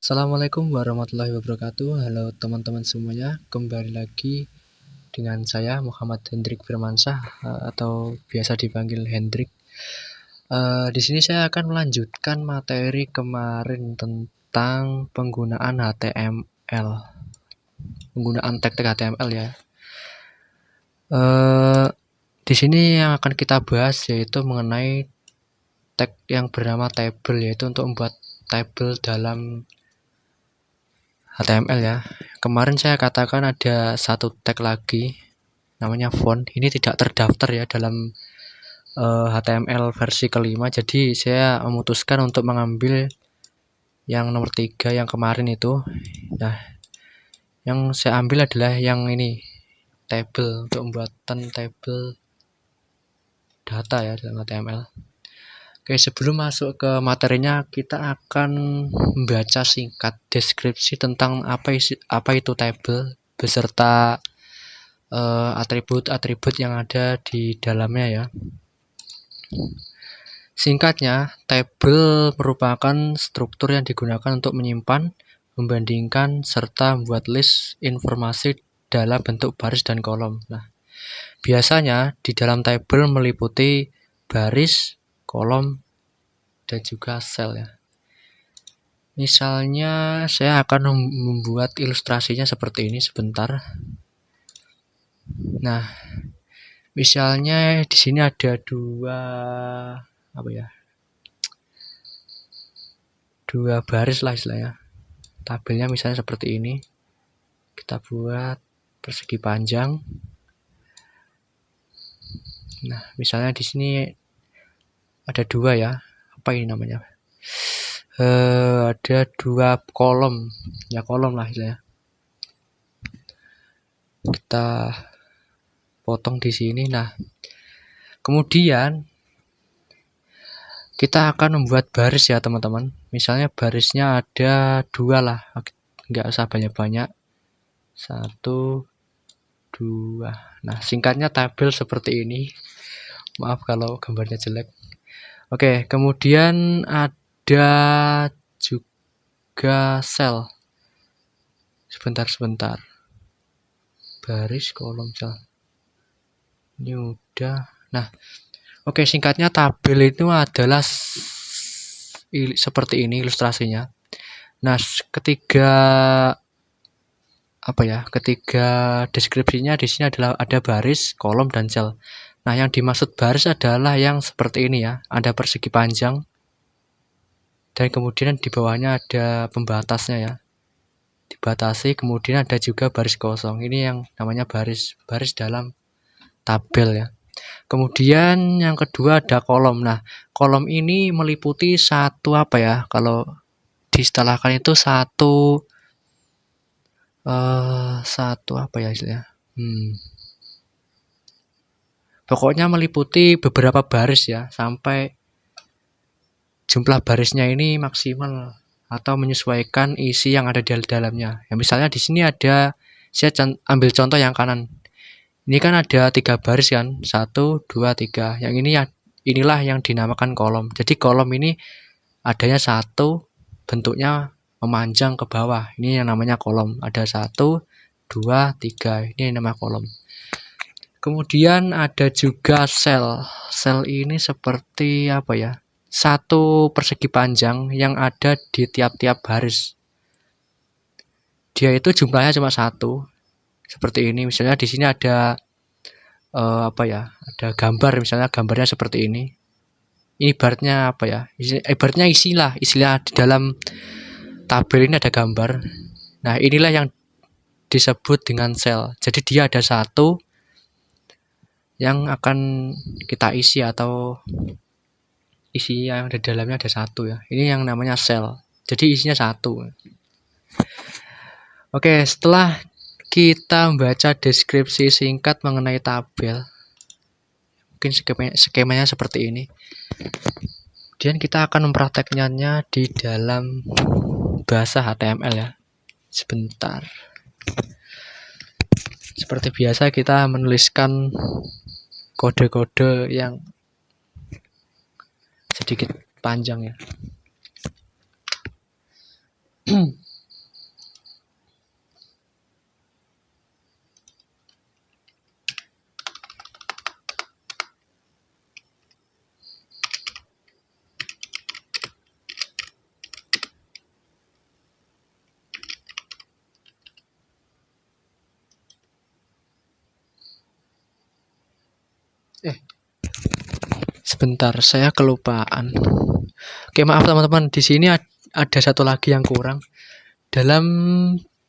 Assalamualaikum warahmatullahi wabarakatuh. Halo teman-teman semuanya, kembali lagi dengan saya Muhammad Hendrik Firmansyah atau biasa dipanggil Hendrik. Di sini saya akan melanjutkan materi kemarin tentang penggunaan HTML, penggunaan tag-tag HTML ya. Di sini yang akan kita bahas yaitu mengenai tag yang bernama table, yaitu untuk membuat table dalam HTML ya. Kemarin saya katakan ada satu tag lagi namanya font. Ini tidak terdaftar ya dalam HTML versi kelima. Jadi saya memutuskan untuk mengambil yang nomor 3 yang kemarin itu. Nah, yang saya ambil adalah yang ini, table, untuk membuatan table data ya dalam HTML. Oke, sebelum masuk ke materinya, kita akan membaca singkat deskripsi tentang apa itu table beserta atribut-atribut yang ada di dalamnya ya. Singkatnya, table merupakan struktur yang digunakan untuk menyimpan, membandingkan, serta membuat list informasi dalam bentuk baris dan kolom. Nah, biasanya di dalam table meliputi baris, kolom, dan juga sel ya. Misalnya saya akan membuat ilustrasinya seperti ini sebentar. Nah, misalnya di sini ada dua baris lah istilahnya. Tabelnya misalnya seperti ini. Kita buat persegi panjang. Nah, misalnya di sini ada dua ya. Apa ini namanya? Ada dua kolom. Ya kolom lah istilahnya. Kita potong di sini. Nah, kemudian kita akan membuat baris ya teman-teman. Misalnya barisnya ada dua lah, nggak usah banyak-banyak. 1, 2. Nah, singkatnya tabel seperti ini. Maaf kalau gambarnya jelek. Oke, kemudian ada juga sel. Sebentar. Baris, kolom, sel. Ini udah. Nah, oke, singkatnya tabel itu adalah seperti ini ilustrasinya. Nah, ketiga deskripsinya di sini adalah ada baris, kolom, dan sel. Nah, yang dimaksud baris adalah yang seperti ini ya. Ada persegi panjang dan kemudian di bawahnya ada pembatasnya ya. Dibatasi, kemudian ada juga baris kosong. Ini yang namanya baris dalam tabel ya. Kemudian yang kedua ada kolom. Nah, kolom ini meliputi kalau diistilahkan itu satu istilahnya. Pokoknya meliputi beberapa baris ya, sampai jumlah barisnya ini maksimal atau menyesuaikan isi yang ada di dalamnya. Ya, misalnya di sini saya ambil contoh yang kanan. Ini kan ada 3 baris kan, 1, 2, 3. Yang inilah yang dinamakan kolom. Jadi kolom ini adanya 1, bentuknya memanjang ke bawah. Ini yang namanya kolom. Ada 1, 2, 3. Ini yang namanya kolom. Kemudian ada juga sel. Sel ini seperti satu persegi panjang yang ada di tiap-tiap baris. Dia itu jumlahnya cuma 1. Seperti ini. Misalnya di sini ada ada gambar, misalnya gambarnya seperti ini. Ibaratnya ibaratnya istilah di dalam tabel ini ada gambar. Nah, inilah yang disebut dengan sel. Jadi dia ada 1 yang akan kita isi, atau isi yang di dalamnya ada 1 ya. Ini yang namanya sel. Jadi isinya 1. Oke, setelah kita membaca deskripsi singkat mengenai tabel, mungkin skemanya seperti ini. Kemudian kita akan mempraktekkannya di dalam bahasa HTML ya. Sebentar. Seperti biasa kita menuliskan kode-kode yang sedikit panjang ya. Sebentar, saya kelupaan. Oke, maaf teman-teman, di sini ada satu lagi yang kurang. Dalam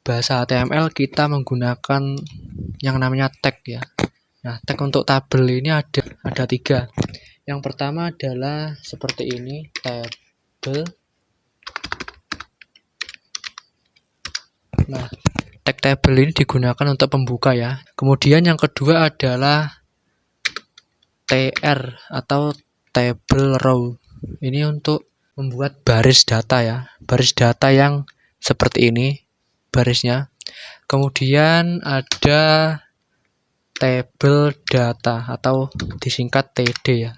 bahasa HTML kita menggunakan yang namanya tag ya. Nah, tag untuk tabel ini ada 3. Yang pertama adalah seperti ini, tabel. Nah, tag tabel ini digunakan untuk pembuka ya. Kemudian yang kedua adalah tr atau table row. Ini untuk membuat baris data ya. Baris data yang seperti ini barisnya. Kemudian ada table data atau disingkat TD ya.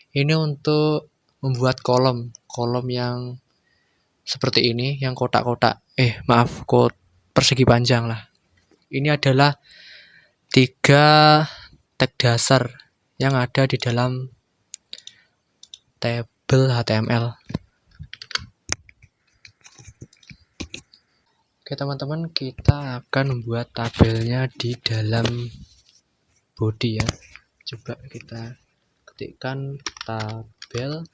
Ini untuk membuat kolom yang seperti ini, yang kotak-kotak. Persegi panjang lah. Ini adalah 3 tag dasar yang ada di dalam tabel HTML. Oke teman-teman, kita akan membuat tabelnya di dalam body ya. Coba kita ketikkan tabel.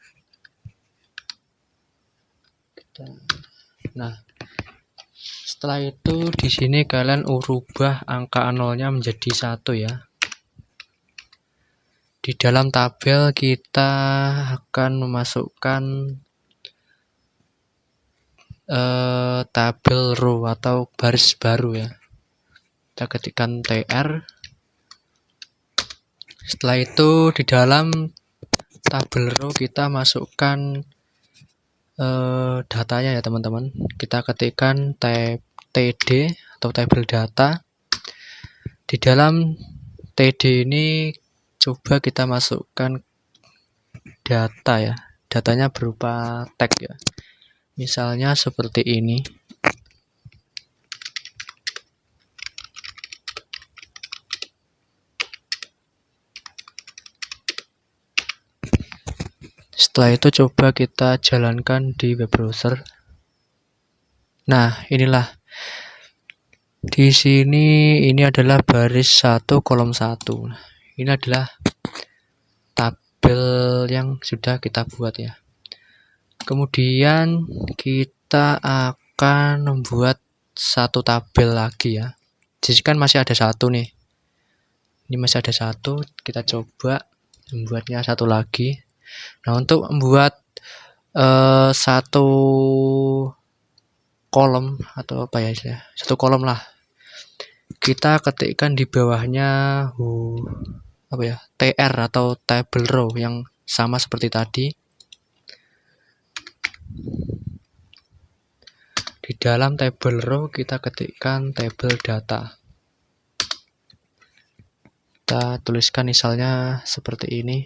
Nah, setelah itu di sini kalian rubah angka 0-nya menjadi 1 ya. Di dalam tabel kita akan memasukkan tabel row atau baris baru ya. Kita ketikkan tr. Setelah itu di dalam tabel row kita masukkan datanya ya teman-teman. Kita ketikkan td atau tabel data. Di dalam td ini coba kita masukkan data ya. Datanya berupa tag ya. Misalnya seperti ini. Setelah itu coba kita jalankan di web browser. Nah, inilah. Di sini ini adalah baris 1 kolom 1. Ini adalah tabel yang sudah kita buat ya. Kemudian kita akan membuat satu tabel lagi ya. Jadi kan masih ada 1 nih. Ini masih ada 1, kita coba membuatnya 1 lagi. Nah, untuk membuat 1 kolom atau apa ya, 1 kolom lah. Kita ketikkan di bawahnya tr atau table row yang sama seperti tadi. Di dalam table row kita ketikkan table data. Kita tuliskan misalnya seperti ini.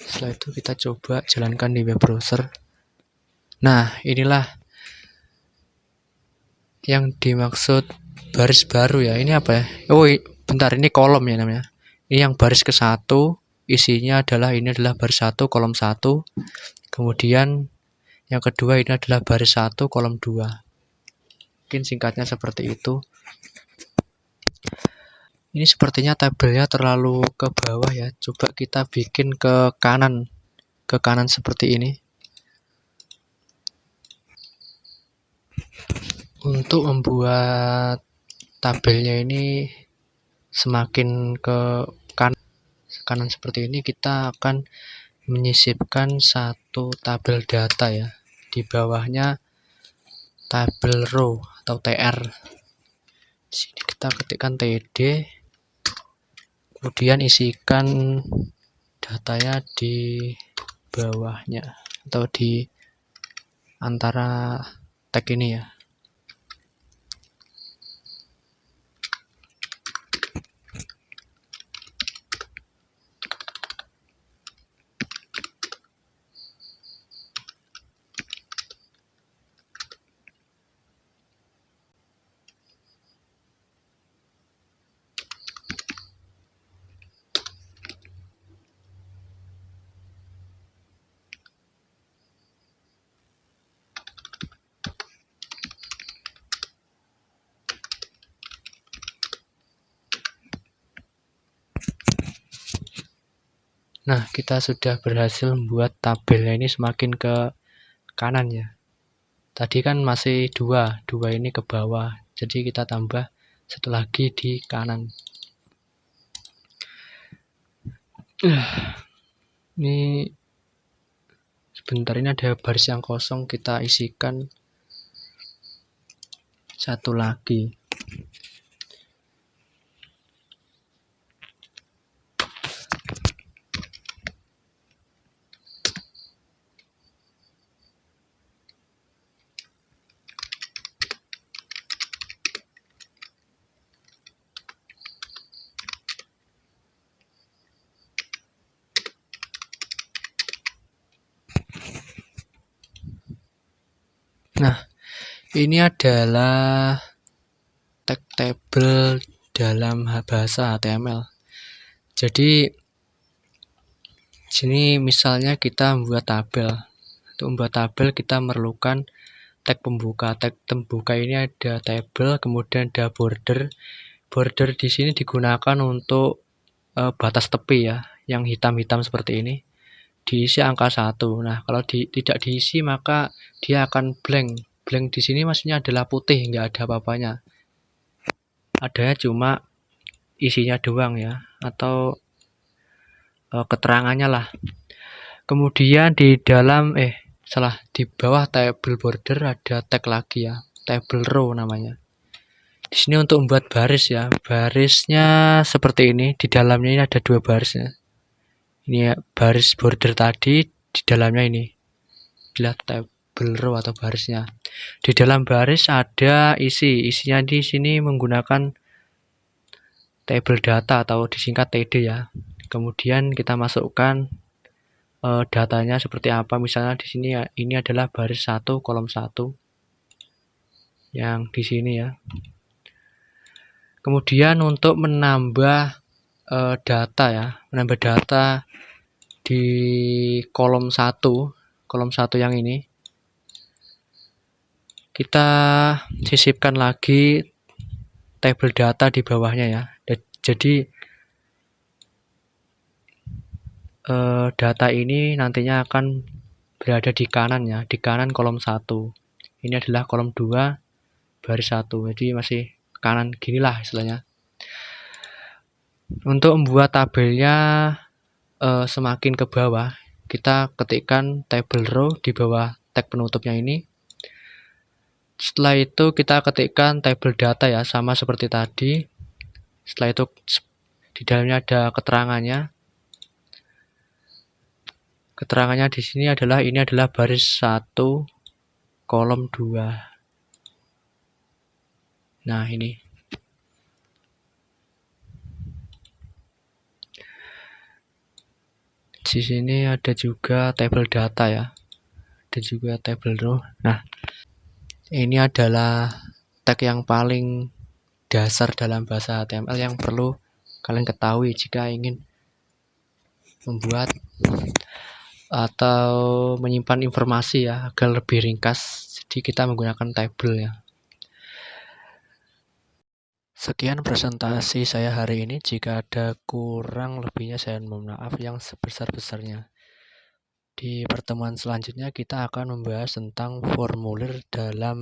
Setelah itu kita coba jalankan di web browser. Nah, inilah yang dimaksud baris baru ya. Ini apa ya? Oh, bentar, ini kolom ya namanya. Ini yang baris ke-1, isinya ini adalah baris 1 kolom 1. Kemudian yang kedua ini adalah baris 1 kolom 2. Mungkin singkatnya seperti itu. Ini sepertinya tabelnya terlalu ke bawah ya. Coba kita bikin ke kanan seperti ini. Untuk membuat tabelnya ini semakin ke kanan seperti ini, kita akan menyisipkan satu tabel data ya. Di bawahnya tabel row atau tr. Di sini kita ketikkan td. Kemudian isikan datanya di bawahnya atau di antara tag ini ya. Nah, kita sudah berhasil membuat tabelnya ini semakin ke kanan ya. Tadi kan masih dua ini ke bawah. Jadi kita tambah satu lagi di kanan. Ini sebentar, ini ada baris yang kosong, kita isikan satu lagi. Nah, ini adalah tag table dalam bahasa HTML. Jadi sini misalnya kita membuat tabel. Untuk membuat tabel kita memerlukan tag pembuka. Tag pembuka ini ada table, kemudian ada border. Border di sini digunakan untuk batas tepi ya, yang hitam-hitam seperti ini. Diisi angka 1. Nah, kalau tidak diisi maka dia akan blank. Blank di sini maksudnya adalah putih, nggak ada apa-apanya. Adanya cuma isinya doang ya, atau keterangannya lah. Kemudian di bawah table border ada tag lagi ya, table row namanya. Di sini untuk membuat baris ya, barisnya seperti ini. Di dalamnya ini ada 2 baris ya. Ini ya, baris border tadi, di dalamnya ini adalah table row atau barisnya. Di dalam baris ada isinya di sini menggunakan table data atau disingkat TD ya. Kemudian kita masukkan datanya seperti apa. Misalnya di sini ya, ini adalah baris 1 kolom 1 yang di sini ya. Kemudian untuk menambah data ya, menambah data di kolom 1 yang ini, kita sisipkan lagi tabel data di bawahnya ya. Jadi data ini nantinya akan berada di kanan ya, di kanan kolom 1. Ini adalah kolom 2 baris 1. Jadi masih kanan ginilah istilahnya. Untuk membuat tabelnya semakin ke bawah, kita ketikkan table row di bawah tag penutupnya ini. Setelah itu kita ketikkan table data ya, sama seperti tadi. Setelah itu di dalamnya ada keterangannya. Keterangannya di sini adalah ini adalah baris 1 kolom 2. Nah, ini. Di sini ada juga table data ya. Ada juga table row. Nah, ini adalah tag yang paling dasar dalam bahasa HTML yang perlu kalian ketahui jika ingin membuat atau menyimpan informasi ya, agar lebih ringkas. Jadi kita menggunakan table ya. Sekian presentasi saya hari ini. Jika ada kurang lebihnya saya mohon maaf yang sebesar-besarnya. Di pertemuan selanjutnya kita akan membahas tentang formulir dalam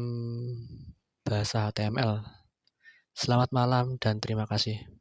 bahasa HTML. Selamat malam dan terima kasih.